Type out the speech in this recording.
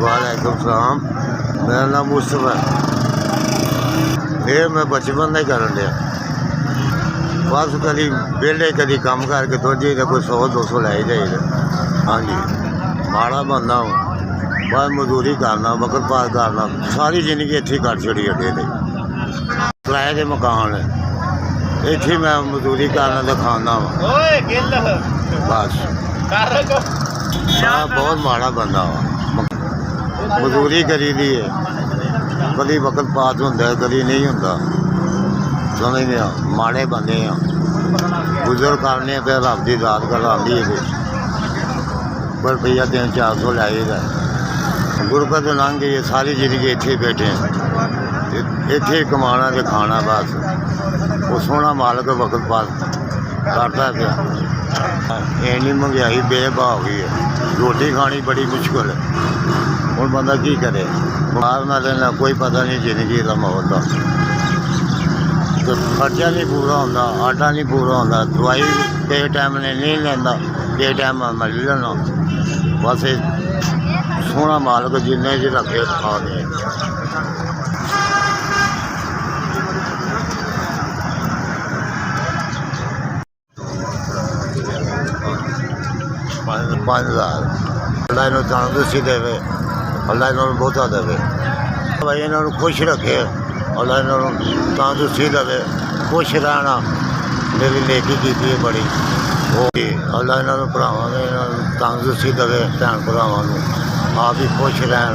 वालेकुम सलाम, मेरा नाम मुस्तफा है। फिर मैं बचपन नहीं कर लिया, बस कभी बेले कभी कम करके तो जी कोई 100-200 लै जाइए। हाँ जी, माड़ा बंदा हूँ, बस मजदूरी करना, वक्त पास करना, सारी जिंदगी इत्थे कर छड़ी अड्डे ते। किराए के मकान इत्थे मैं मजदूरी करना तो खाना वा बस। मैं बहुत माड़ा बंदा वा, मजदूरी करी दी है, कभी वक्त पास होंदा कभी नहीं होंदा। समझते हो, माड़े बंदे हैं, गुजर करने फिर रब की दात कराती है। पर रुपया 300-400 लाएगा, गुरबत लंघ गई है, सारी जिंदगी इत्थे बैठे हैं, इत्थे कमाना तो खाना बस। वो सोहना मालक वक्त पास करता पिया। इन्नी महंगाई बेबा हो गई है, रोटी खानी बड़ी मुश्किल है। हूँ बंदा की करे, बाहर ना लेना कोई पता नहीं जिंदगी का माहौल का। तो खर्चा नहीं पूरा होता, आटा नहीं पूरा होता, दवाई किस टाइम ने नहीं लेंदा, किस टाइम मिल लेना। बस सोहना मालक जिन्ने च रखे खा दे। 5,000 अल्लाह इन्हों तंदुरुस्ती देवे, अल्लाह इन्हों बहुता देवे, भाई इन्हों खुश रखे, अल्लाह इन्हों तंदुरुस्ती देवे, खुश रहना मेरी नेकी की है बड़ी। अल्लाह इन्हों भरावां तंदुरुस्ती देवे, भैन भरावां आप ही खुश रहन।